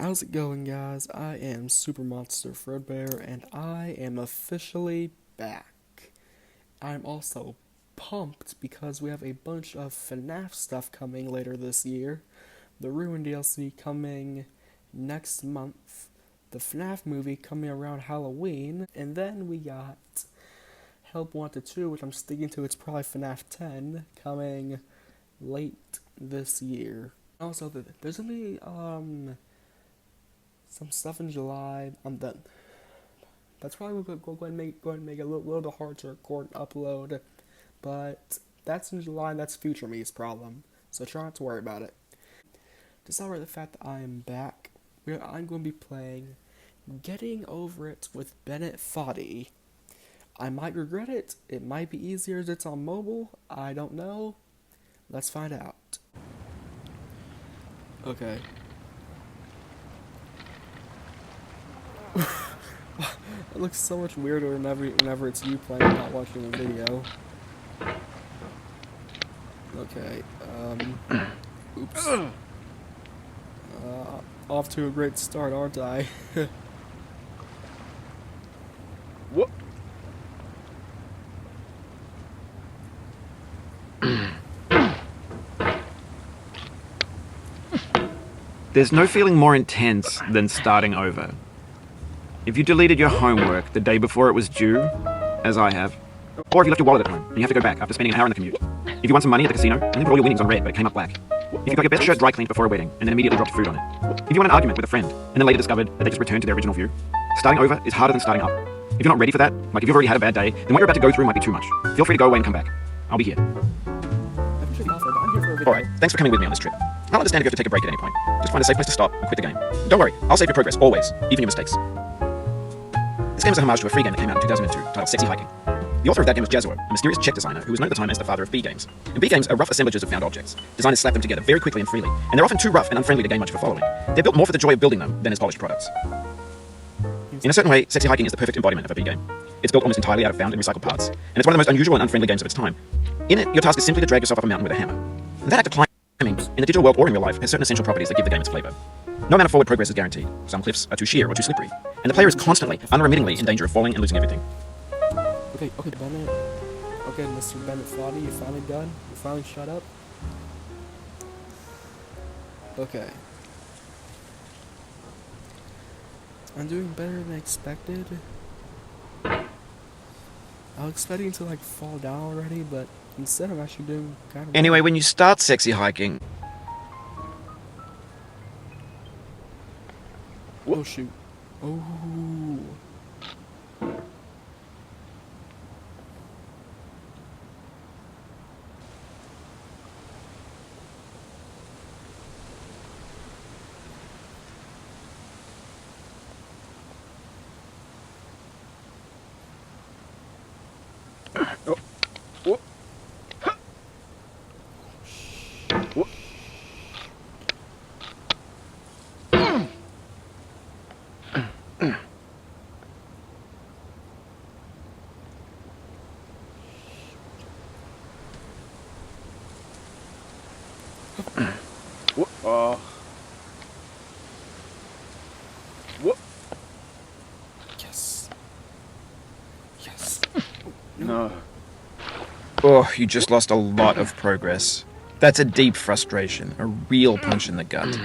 How's it going, guys? I am Super Monster Fredbear, and I am officially back. I'm also pumped because we have a bunch of FNAF stuff coming later this year. The Ruin DLC coming next month, the FNAF movie coming around Halloween, and then we got Help Wanted 2, which I'm sticking to, it's probably FNAF 10, coming late this year. Also, there's gonna be, some stuff in July. I'm done. That's probably going to go ahead and make it a little bit hard to record and upload, but that's in July. And that's future me's problem, so try not to worry about it. To celebrate the fact that I am back, I'm going to be playing Getting Over It with Bennett Foddy. I might regret it. It might be easier as it's on mobile. I don't know. Let's find out. Okay. It looks so much weirder whenever it's you playing and not watching the video. Okay, oops. Off to a great start, aren't I? What? There's no feeling more intense than starting over. If you deleted your homework the day before it was due, as I have, or if you left your wallet at home and you have to go back after spending an hour on the commute. If you won some money at the casino and then put all your winnings on red but it came up black. If you got your best shirt dry cleaned before a wedding and then immediately dropped food on it. If you won an argument with a friend and then later discovered that they just returned to their original view. Starting over is harder than starting up. If you're not ready for that, like if you've already had a bad day, then what you're about to go through might be too much. Feel free to go away and come back. I'll be here. Alright, thanks for coming with me on this trip. I'll understand if you have to take a break at any point. Just find a safe place to stop and quit the game. Don't worry, I'll save your progress, always, even your mistakes. This game is a homage to a free game that came out in 2002 titled Sexy Hiking. The author of that game was Jazzuo, a mysterious Czech designer who was known at the time as the father of B games. And B games are rough assemblages of found objects. Designers slap them together very quickly and freely, and they're often too rough and unfriendly to gain much of a following. They're built more for the joy of building them than as polished products. In a certain way, Sexy Hiking is the perfect embodiment of a B game. It's built almost entirely out of found and recycled parts, and it's one of the most unusual and unfriendly games of its time. In it, your task is simply to drag yourself up a mountain with a hammer. And that act of climbing, in the digital world or in real life, has certain essential properties that give the game its flavor. No amount of forward progress is guaranteed. Some cliffs are too sheer or too slippery, and the player is constantly, unremittingly in danger of falling and losing everything. Okay, Bennett. Okay, Mr. Bennett Foddy, you finally done? You finally shut up? Okay. I'm doing better than expected. I was expecting to fall down already, but instead I'm actually doing kind of Anyway, when you start Sexy Hiking... Oh shoot. Oh. What? Yes. Yes. No. Oh, you just lost a lot of progress. That's a deep frustration, a real punch in the gut.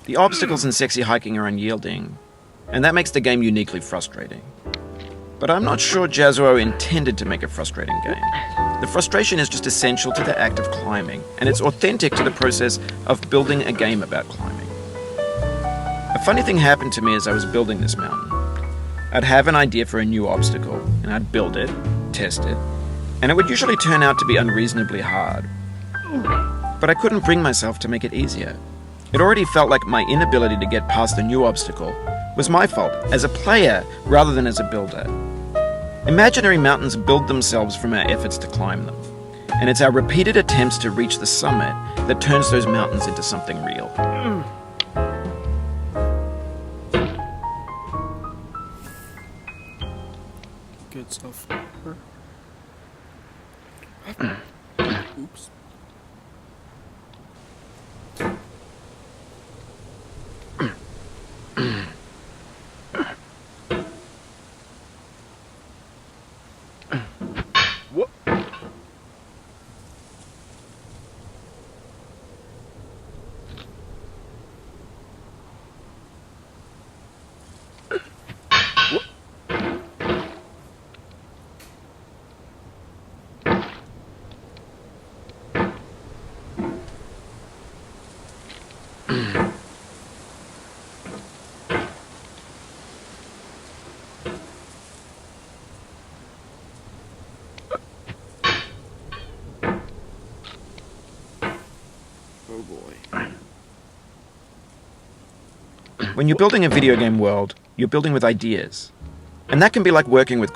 The obstacles in sexy hiking are unyielding, and that makes the game uniquely frustrating. But I'm not sure Jazzuo intended to make a frustrating game. The frustration is just essential to the act of climbing, and it's authentic to the process of building a game about climbing. A funny thing happened to me as I was building this mountain. I'd have an idea for a new obstacle, and I'd build it, test it, and it would usually turn out to be unreasonably hard. But I couldn't bring myself to make it easier. It already felt like my inability to get past the new obstacle was my fault as a player rather than as a builder. Imaginary mountains build themselves from our efforts to climb them, and it's our repeated attempts to reach the summit that turns those mountains into something real. Good so far. Oops. What? Oh boy. When you're building a video game world, you're building with ideas. And that can be like working with